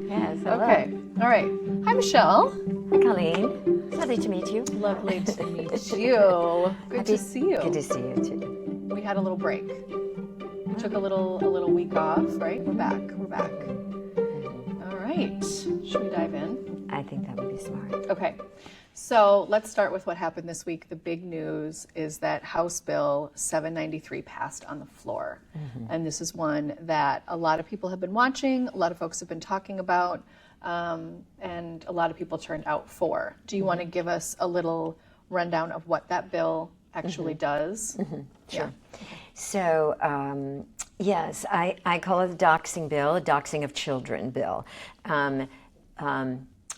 Yes, hello. Okay. All right. Hi, Michelle. Hi, Colleen. Lovely to meet you. Lovely to meet you. Good to see you. Good to see you, too. We had a little break. We took a little week off, right? We're back. All right. Should we dive in? I think that would be smart. Okay. So let's start with what happened this week. The big news is that House Bill 793 passed on the floor. And this is one that a lot of people have been watching, a lot of folks have been talking about, and a lot of people turned out for. Do you want to give us a little rundown of what that bill actually does? Sure. Yeah. So, yes, I call it the doxing bill, a doxing of children bill.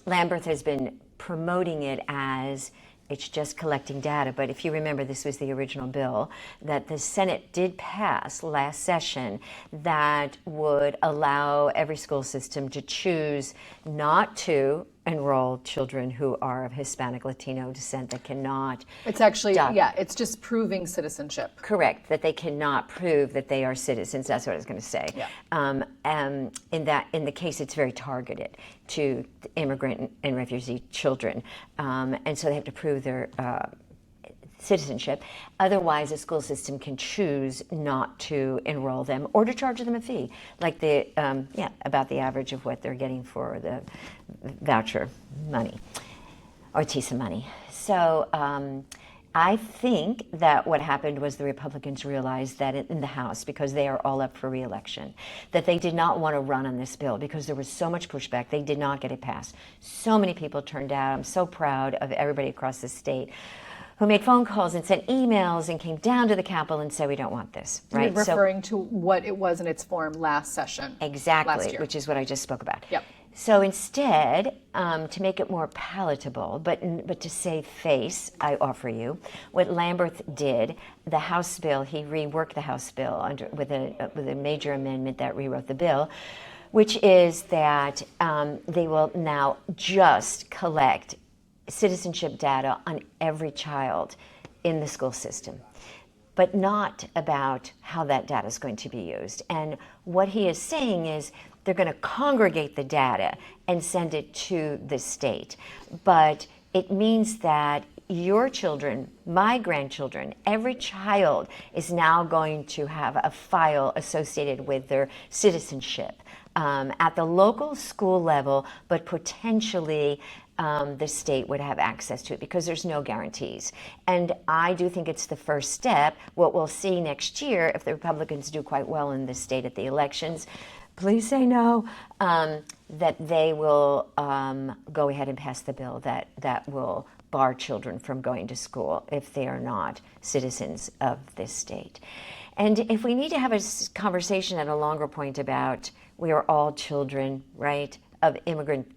Lambert has been promoting it as it's just collecting data, but if you remember, this was the original bill that the Senate did pass last session that would allow every school system to choose not to enroll children who are of Hispanic, Latino descent that cannot. It's actually, it's just proving citizenship. Correct, that they cannot prove that they are citizens. That's what I was going to say. Yeah. In the case, it's very targeted to immigrant and refugee children, and so they have to prove their citizenship. Otherwise, a school system can choose not to enroll them or to charge them a fee, like about the average of what they're getting for the voucher money or TISA money. So I think that what happened was the Republicans realized that in the House, because they are all up for re-election, that they did not want to run on this bill because there was so much pushback. They did not get it passed. So many people turned out. I'm so proud of everybody across the state who made phone calls and sent emails and came down to the Capitol and said, we don't want this. Right? You're referring to what it was in its form last session. Exactly, last year. Which is what I just spoke about. Yep. So instead, to make it more palatable, but to save face, I offer you what Lambert did. The House bill, he reworked the House bill with a major amendment that rewrote the bill, which is that they will now just collect citizenship data on every child in the school system, but not about how that data is going to be used. And what he is saying is they're going to congregate the data and send it to the state. But it means that your children, my grandchildren, every child is now going to have a file associated with their citizenship at the local school level, but potentially the state would have access to it because there's no guarantees. And I do think it's the first step. What we'll see next year, if the Republicans do quite well in this state at the elections, please say no, that they will go ahead and pass the bill that will bar children from going to school if they are not citizens of this state. And if we need to have a conversation at a longer point about we are all children, right, of immigrant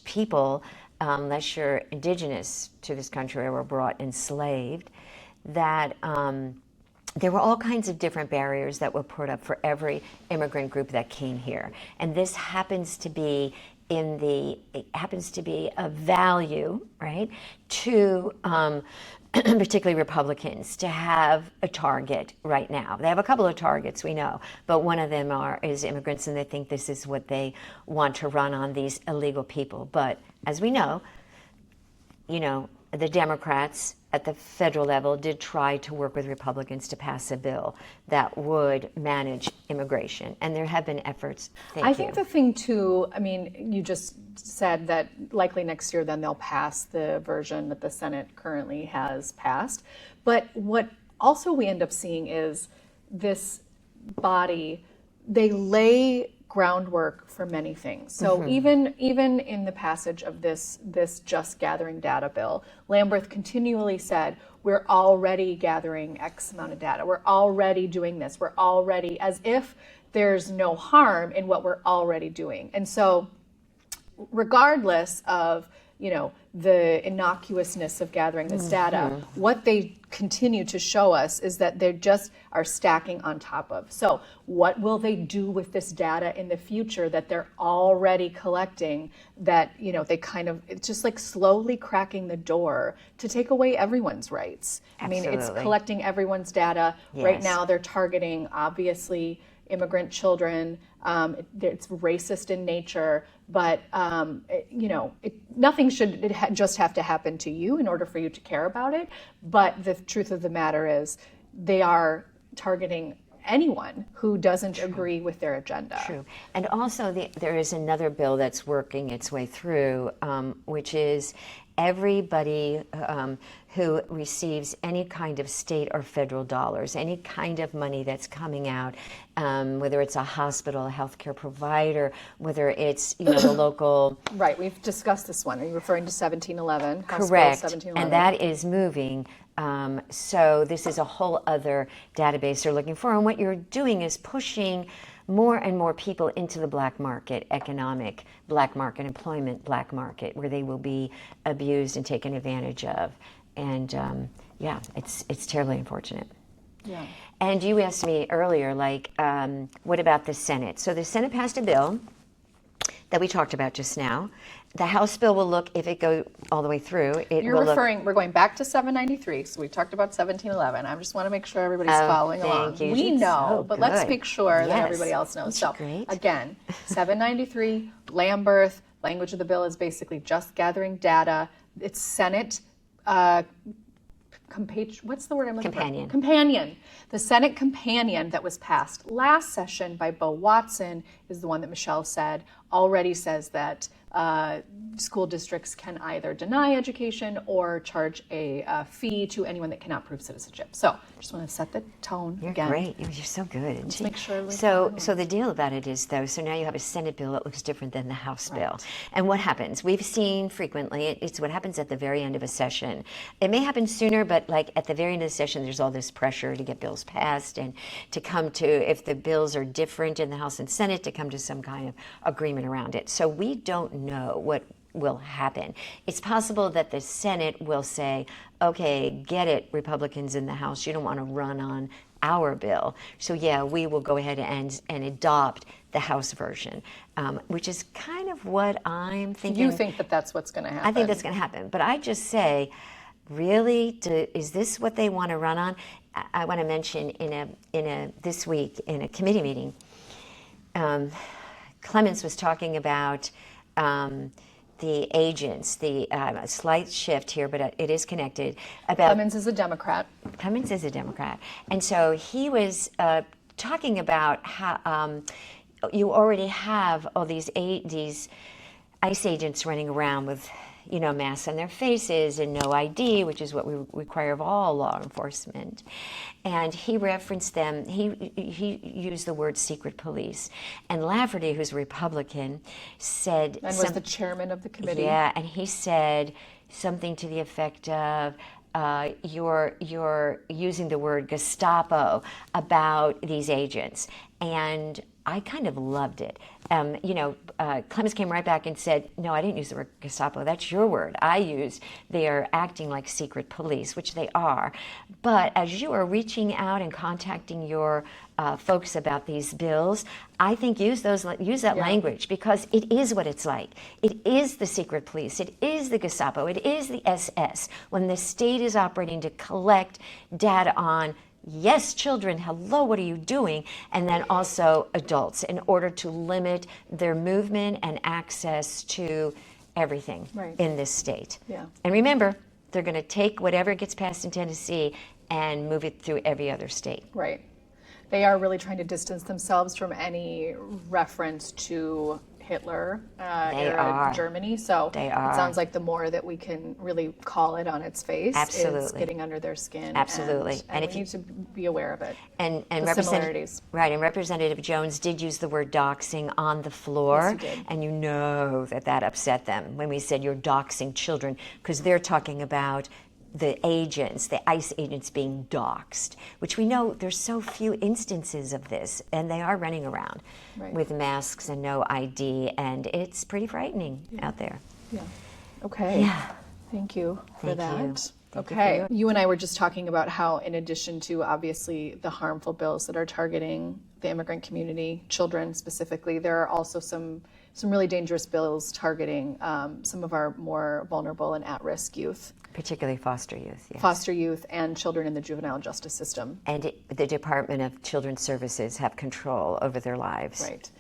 people, unless you're indigenous to this country or were brought enslaved, that there were all kinds of different barriers that were put up for every immigrant group that came here. And this happens to be a value, right, to particularly Republicans to have a target right now. They have a couple of targets, we know, but one of them is immigrants, and they think this is what they want to run on, these illegal people. But as we know, the Democrats at the federal level did try to work with Republicans to pass a bill that would manage immigration, and there have been efforts. I think the thing too, I mean, you just said that likely next year then they'll pass the version that the Senate currently has passed. But what also we end up seeing is this body, they lay groundwork for many things. So even in the passage of this just gathering data bill, Lambert continually said, we're already gathering X amount of data. We're already doing this. We're already, as if there's no harm in what we're already doing. And so regardless of, the innocuousness of gathering this data, what they continue to show us is that they just are stacking on top of. So what will they do with this data in the future that they're already collecting that, they kind of, it's just like slowly cracking the door to take away everyone's rights. Absolutely. I mean, it's collecting everyone's data. Yes. Right now they're targeting, obviously, immigrant children. It's racist in nature, but nothing should just have to happen to you in order for you to care about it. But the truth of the matter is, they are targeting anyone who doesn't agree with their agenda. True. And also there is another bill that's working its way through, which is everybody who receives any kind of state or federal dollars, any kind of money that's coming out, whether it's a hospital, a healthcare provider, whether it's the local. Right, we've discussed this one. Are you referring to 1711? Correct. 1711. And that is moving. So this is a whole other database they're looking for. And what you're doing is pushing more and more people into the black market, economic black market, employment black market, where they will be abused and taken advantage of. And it's terribly unfortunate. Yeah. And you asked me earlier, what about the Senate? So the Senate passed a bill that we talked about just now. The House bill will look, if it goes all the way through, we're going back to 793, so we talked about 1711. I just want to make sure everybody's following along. You. We know, but let's make sure that everybody else knows. That's great. Again, 793, Lamberth, language of the bill is basically just gathering data. It's Senate, what's the word I'm looking for? Companion. The Senate companion that was passed last session by Bo Watson is the one that Michele said already says that school districts can either deny education or charge a fee to anyone that cannot prove citizenship. So just want to set the tone again. You're great. You're so good. Let's make sure. So the deal about it is, though, so now you have a Senate bill that looks different than the House bill. And what happens? We've seen frequently, it's what happens at the very end of a session. It may happen sooner, but at the very end of the session, there's all this pressure to get bills passed and to come to, if the bills are different in the House and Senate, to come to some kind of agreement around it. So we don't know what will happen. It's possible that the Senate will say, okay, get it, Republicans in the House, you don't want to run on our bill. So yeah, we will go ahead and adopt the House version, which is kind of what I'm thinking. You think that that's what's going to happen? I think that's going to happen. But I just say, really, is this what they want to run on? I want to mention this week in a committee meeting, Clemens was talking about the agents, the slight shift here, but it is connected. Clemens is a Democrat. Clemens is a Democrat. And so he was talking about how you already have all these ICE agents running around with masks on their faces and no ID, which is what we require of all law enforcement. And he referenced them, he used the word secret police. And Lafferty, who's a Republican, said... And was the chairman of the committee. Yeah, and he said something to the effect of, you're using the word Gestapo about these agents. And I kind of loved it. Clemens came right back and said, no, I didn't use the word Gestapo. That's your word. I used they are acting like secret police, which they are. But as you are reaching out and contacting your folks about these bills, I think use that language, because it is what it's like. It is the secret police. It is the Gestapo. It is the SS. When the state is operating to collect data on, yes, children, hello, what are you doing? And then also adults, in order to limit their movement and access to everything in this state. Yeah. And remember, they're going to take whatever gets passed in Tennessee and move it through every other state. Right. They are really trying to distance themselves from any reference to Hitler era Germany. So it sounds like the more that we can really call it on its face, it's getting under their skin. Absolutely. And we need to be aware of it. And similarities. Right, and Representative Jones did use the word doxing on the floor. Yes, he did. And you know that upset them when we said you're doxing children, because they're talking about the agents, the ICE agents being doxed, which we know there's so few instances of this, and they are running around with masks and no ID, and it's pretty frightening out there. Yeah. Okay. Yeah. Thank you for that. Thank you. Okay. You and I were just talking about how, in addition to obviously the harmful bills that are targeting the immigrant community, children specifically, there are also some really dangerous bills targeting some of our more vulnerable and at-risk youth. Particularly foster youth, yes. Foster youth and children in the juvenile justice system. And the Department of Children's Services have control over their lives. Right.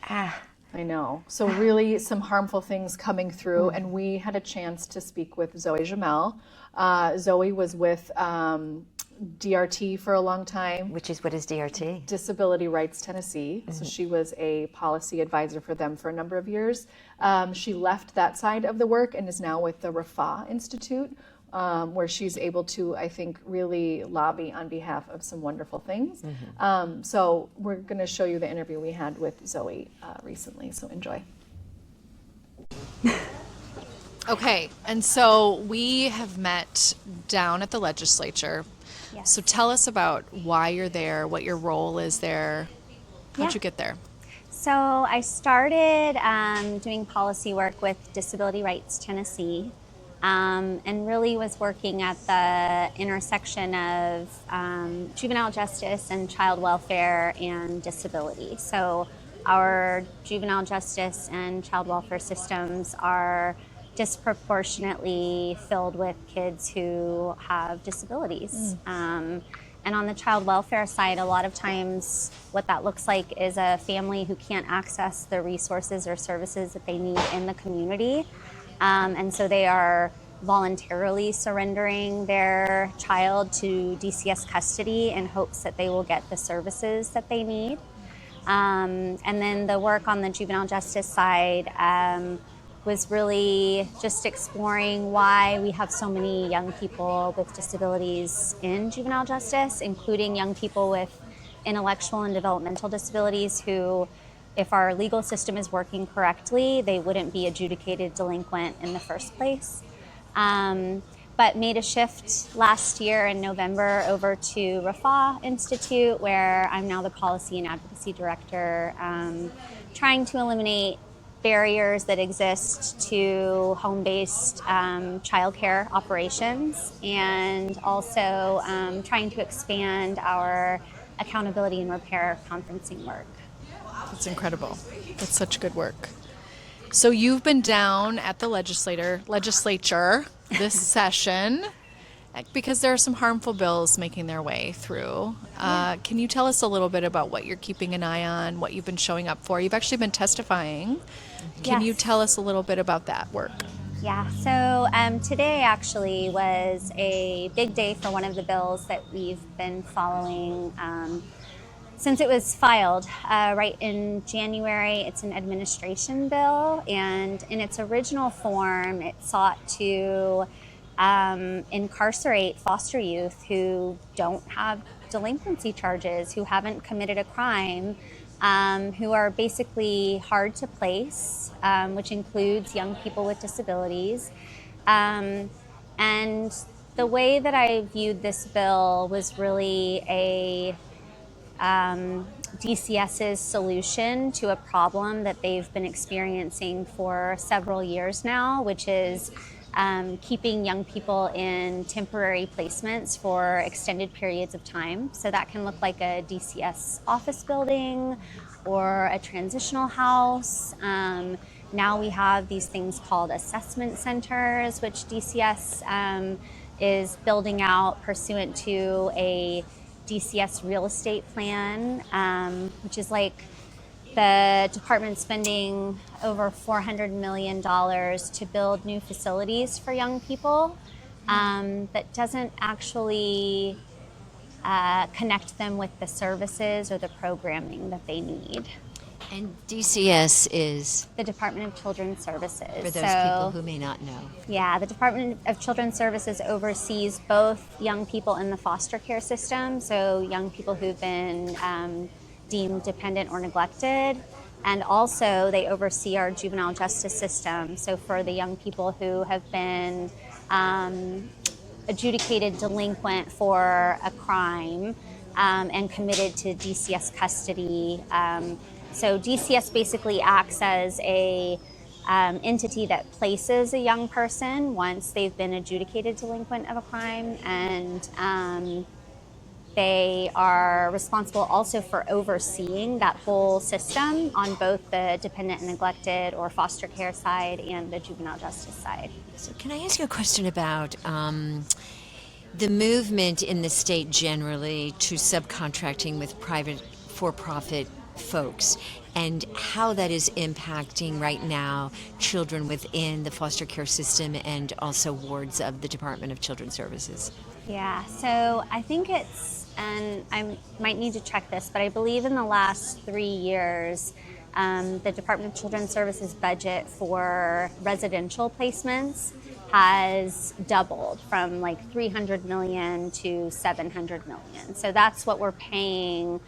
I know. So really some harmful things coming through, and we had a chance to speak with Zoe Jamil. Zoe was with DRT for a long time. What is DRT? Disability Rights Tennessee. So she was a policy advisor for them for a number of years. She left that side of the work and is now with the Rapha Institute, where she's able to, I think, really lobby on behalf of some wonderful things. So we're going to show you the interview we had with Zoe recently, so enjoy. Okay, and so we have met down at the legislature. Yes. So tell us about why you're there, what your role is there. How'd you get there? So I started doing policy work with Disability Rights Tennessee, and really was working at the intersection of juvenile justice and child welfare and disability. So our juvenile justice and child welfare systems are disproportionately filled with kids who have disabilities. And on the child welfare side, a lot of times what that looks like is a family who can't access the resources or services that they need in the community. And so they are voluntarily surrendering their child to DCS custody in hopes that they will get the services that they need. And then the work on the juvenile justice side was really just exploring why we have so many young people with disabilities in juvenile justice, including young people with intellectual and developmental disabilities who, if our legal system is working correctly, they wouldn't be adjudicated delinquent in the first place. But made a shift last year in November over to Rapha Institute, where I'm now the policy and advocacy director, trying to eliminate barriers that exist to home-based childcare operations, and also trying to expand our accountability and repair conferencing work. That's incredible. That's such good work. So you've been down at the legislature this session because there are some harmful bills making their way through. Can you tell us a little bit about what you're keeping an eye on, what you've been showing up for? You've actually been testifying. Can you tell us a little bit about that work? Yeah, so today actually was a big day for one of the bills that we've been following since it was filed right in January. It's an administration bill, and in its original form, it sought to incarcerate foster youth who don't have delinquency charges, who haven't committed a crime, who are basically hard to place, which includes young people with disabilities. And the way that I viewed this bill was really a DCS's solution to a problem that they've been experiencing for several years now, which is keeping young people in temporary placements for extended periods of time. So that can look like a DCS office building or a transitional house. Now we have these things called assessment centers, which DCS is building out pursuant to a DCS real estate plan, which is like the department spending over $400 million to build new facilities for young people that doesn't actually connect them with the services or the programming that they need. And DCS is? The Department of Children's Services. For those people who may not know. Yeah, the Department of Children's Services oversees both young people in the foster care system, so young people who've been deemed dependent or neglected, and also they oversee our juvenile justice system. So for the young people who have been adjudicated delinquent for a crime and committed to DCS custody. So DCS basically acts as a entity that places a young person once they've been adjudicated delinquent of a crime, and they are responsible also for overseeing that whole system on both the dependent and neglected or foster care side and the juvenile justice side. So can I ask you a question about the movement in the state generally to subcontracting with private for-profit folks, and how that is impacting right now children within the foster care system and also wards of the Department of Children's Services? Yeah, so I think it's, and I might need to check this, but I believe in the last 3 years, the Department of Children's Services budget for residential placements has doubled from like 300 million to 700 million. So that's what we're paying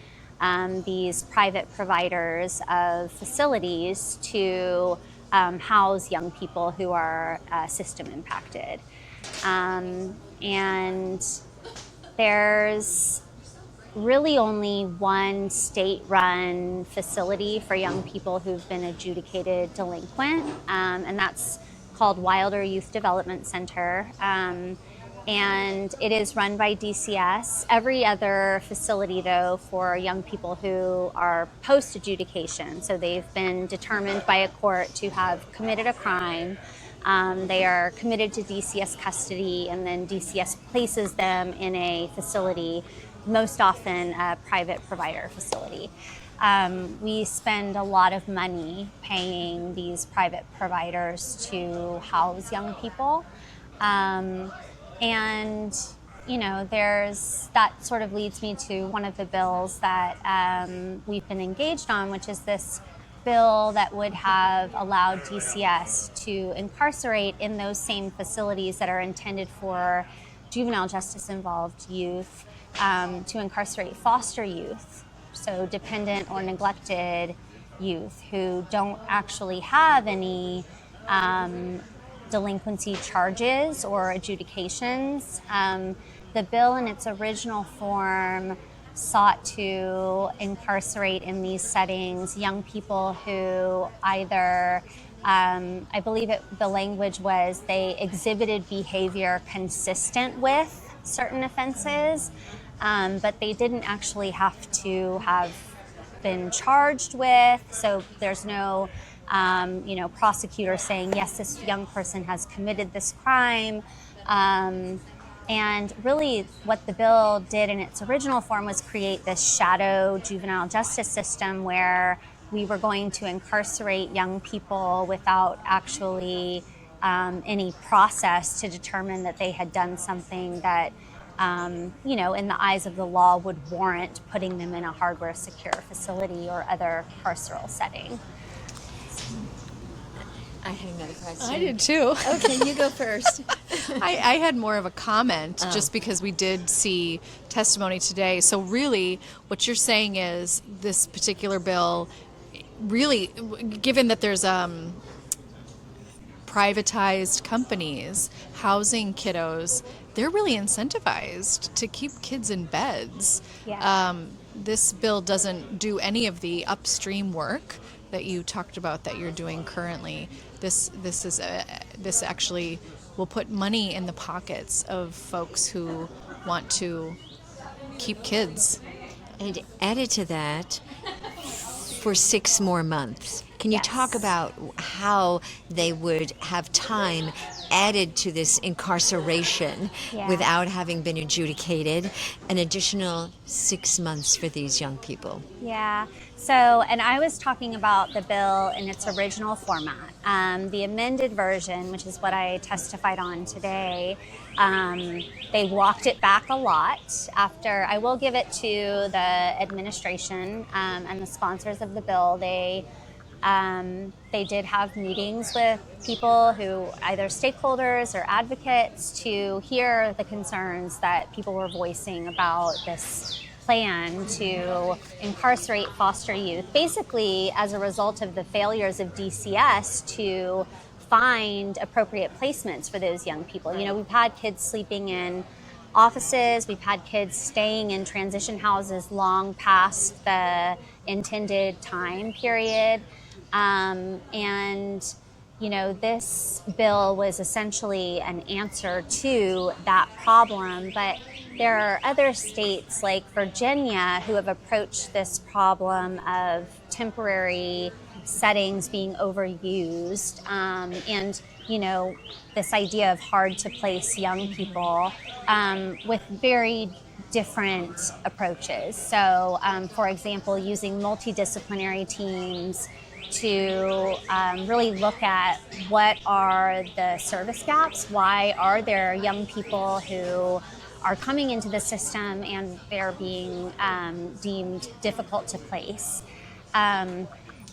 these private providers of facilities to house young people who are system impacted. And there's really only one state-run facility for young people who've been adjudicated delinquent, and that's called Wilder Youth Development Center. And it is run by DCS. Every other facility, though, for young people who are post-adjudication, so they've been determined by a court to have committed a crime, they are committed to DCS custody, and then DCS places them in a facility, most often a private provider facility. We spend a lot of money paying these private providers to house young people. And, you know, that sort of leads me to one of the bills that we've been engaged on, which is this bill that would have allowed DCS to incarcerate in those same facilities that are intended for juvenile justice involved youth, to incarcerate foster youth, so dependent or neglected youth who don't actually have any delinquency charges or adjudications. The bill in its original form sought to incarcerate in these settings young people who either, I believe the language was they exhibited behavior consistent with certain offenses, but they didn't actually have to have been charged with, so there's no prosecutor saying, yes, this young person has committed this crime. And really what the bill did in its original form was create this shadow juvenile justice system where we were going to incarcerate young people without actually any process to determine that they had done something that, in the eyes of the law would warrant putting them in a hardware secure facility or other carceral setting. I had another question. I did too. Okay, you go first. I had more of a comment just because we did see testimony today. So really what you're saying is this particular bill, really, given that there's privatized companies housing kiddos, they're really incentivized to keep kids in beds. Yeah. This bill doesn't do any of the upstream work that you talked about that you're doing currently. This actually will put money in the pockets of folks who want to keep kids. And added to that, for 6 more months. Can you Yes. talk about how they would have time added to this incarceration Yeah. without having been adjudicated, an additional 6 months for these young people? Yeah. So, and I was talking about the bill in its original format. The amended version, which is what I testified on today, they walked it back a lot after. I will give it to the administration and the sponsors of the bill. They did have meetings with people who, either stakeholders or advocates, to hear the concerns that people were voicing about this plan to incarcerate foster youth, basically as a result of the failures of DCS to find appropriate placements for those young people. You know, we've had kids sleeping in offices, we've had kids staying in transition houses long past the intended time period. And this bill was essentially an answer to that problem, but there are other states like Virginia who have approached this problem of temporary settings being overused, and this idea of hard to place young people, with very different approaches. So, for example, using multidisciplinary teams to really look at what are the service gaps, why are there young people who are coming into the system and they're being deemed difficult to place.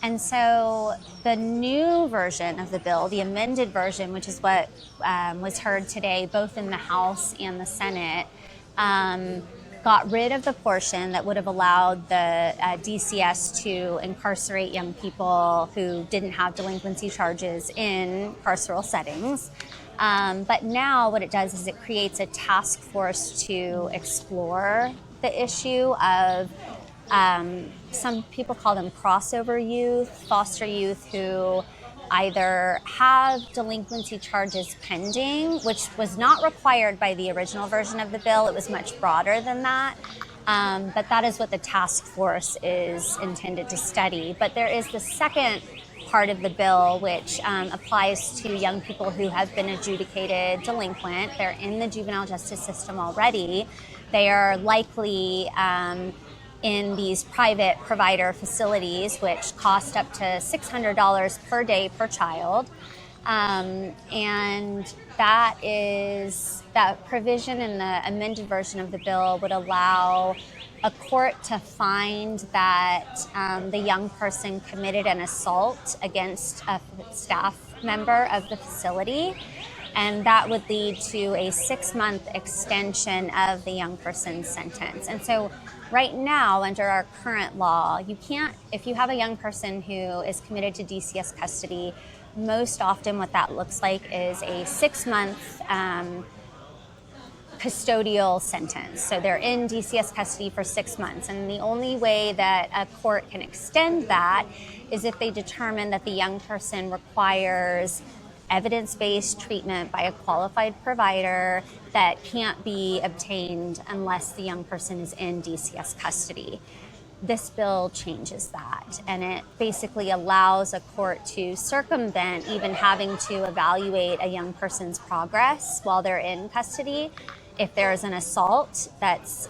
And so the new version of the bill, the amended version, which is what was heard today, both in the House and the Senate, got rid of the portion that would have allowed the DCS to incarcerate young people who didn't have delinquency charges in carceral settings. But now what it does is it creates a task force to explore the issue of some people call them crossover youth, foster youth who either have delinquency charges pending, which was not required by the original version of the bill. It was much broader than that. But that is what the task force is intended to study. But there is the second part of the bill which applies to young people who have been adjudicated delinquent. They're in the juvenile justice system already. They are likely in these private provider facilities, which cost up to $600 per day per child. And that provision in the amended version of the bill would allow a court to find that the young person committed an assault against a staff member of the facility. And that would lead to a 6-month extension of the young person's sentence. And so right now, under our current law, you can't, if you have a young person who is committed to DCS custody, most often what that looks like is a 6-month custodial sentence. So they're in DCS custody for 6 months. And the only way that a court can extend that is if they determine that the young person requires evidence-based treatment by a qualified provider that can't be obtained unless the young person is in DCS custody. This bill changes that, and it basically allows a court to circumvent even having to evaluate a young person's progress while they're in custody. If there's an assault that's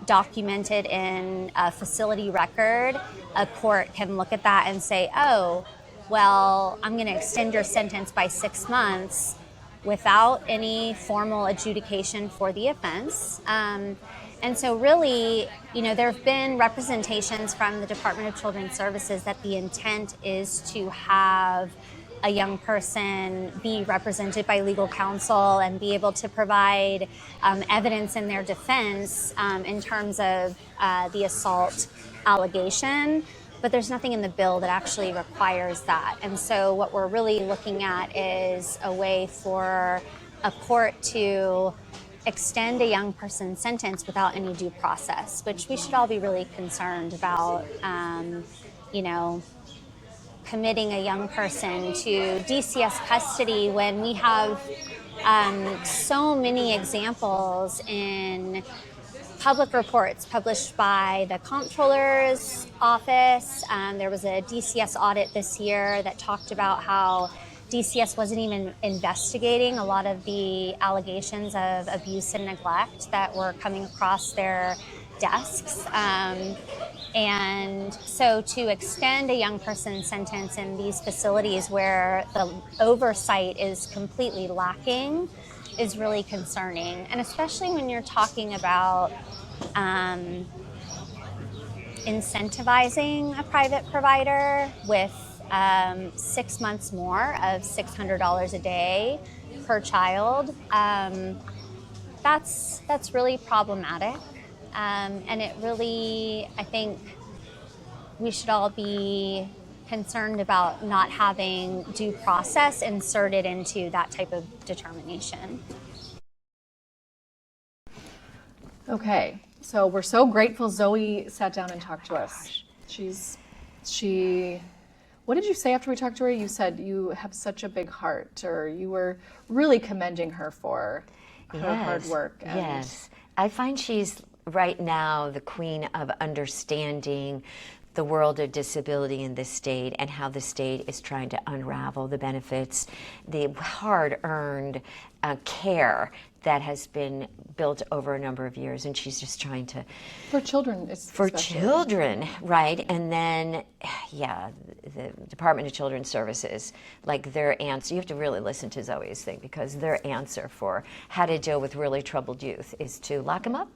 documented in a facility record, a court can look at that and say, oh, well, I'm going to extend your sentence by 6 months without any formal adjudication for the offense. And so really, there have been representations from the Department of Children's Services that the intent is to have a young person be represented by legal counsel and be able to provide evidence in their defense in terms of the assault allegation. But there's nothing in the bill that actually requires that. And so what we're really looking at is a way for a court to extend a young person's sentence without any due process, which we should all be really concerned about, committing a young person to DCS custody when we have so many examples in public reports published by the Comptroller's office. There was a DCS audit this year that talked about how DCS wasn't even investigating a lot of the allegations of abuse and neglect that were coming across their desks. And so to extend a young person's sentence in these facilities where the oversight is completely lacking is really concerning. And especially when you're talking about incentivizing a private provider with 6 months more of $600 a day per child, that's really problematic. And it really, I think we should all be concerned about not having due process inserted into that type of determination. Okay, so we're so grateful Zoe sat down and talked to us. She What did you say after we talked to her? You said you have such a big heart, or you were really commending her for her hard work. And Yes. I find she's right now the queen of understanding the world of disability in this state and how the state is trying to unravel the benefits, the hard-earned care that has been built over a number of years, and she's just trying to for children, for especially. children, right? And then, yeah, the Department of Children's Services, like their answer, you have to really listen to Zoe's thing, because their answer for how to deal with really troubled youth is to lock them up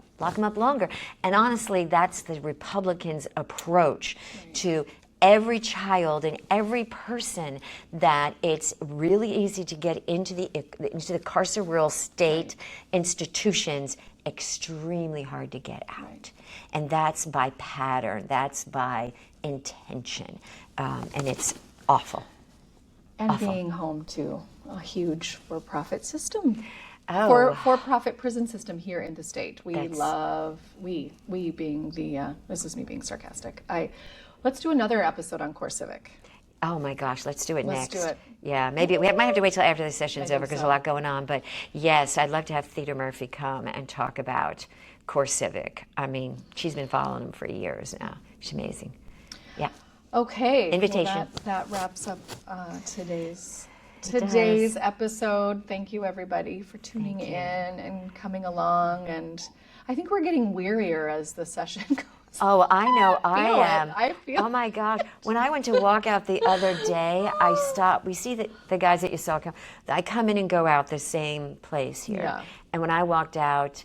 longer. And honestly, that's the Republicans' approach to every child and every person, that it's really easy to get into the carceral state institutions, extremely hard to get out. And that's by pattern, that's by intention, and it's awful. And being home to a huge for-profit system. Oh. For-profit prison system here in the state. We being the, this is me being sarcastic. Let's do another episode on Core Civic. Oh my gosh, let's do it next. Let's do it. Yeah, maybe we might have to wait till after the session's I over, think because so. a lot going on. But yes, I'd love to have Theda Murphy come and talk about Core Civic. I mean, she's been following them for years now. She's amazing. Yeah. Okay. Invitation. Well, that wraps up today's does. episode. Thank you, everybody, for tuning in and coming along. And I think we're getting wearier as the session goes. Oh, I know. I feel it. am. I feel Oh my gosh! When I went to walk out the other day, I stopped. We see the guys that you saw come. I come in and go out the same place here. Yeah. And when I walked out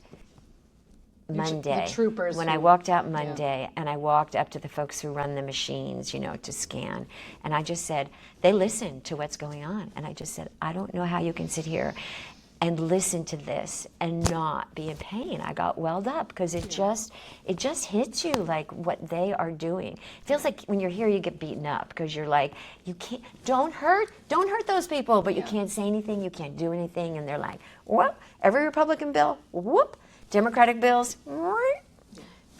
Monday, the troopers when who- I walked out Monday, and I walked up to the folks who run the machines, to scan, and I just said, they listen to what's going on, and I just said, I don't know how you can sit here and listen to this and not be in pain. I got welled up, because it just hits you like what they are doing. It feels like when you're here, you get beaten up, because you're like, you can't, don't hurt those people, but you can't say anything, you can't do anything, and they're like, whoop, every Republican bill, whoop, Democratic bills, whoop.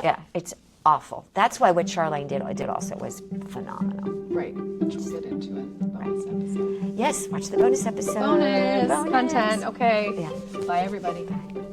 Yeah, it's awful. That's why what Charlene did also was phenomenal. Right, which we'll get into in the bonus episode. Yes, watch the bonus episode. Bonus content. Okay. Yeah. Bye, everybody. Bye.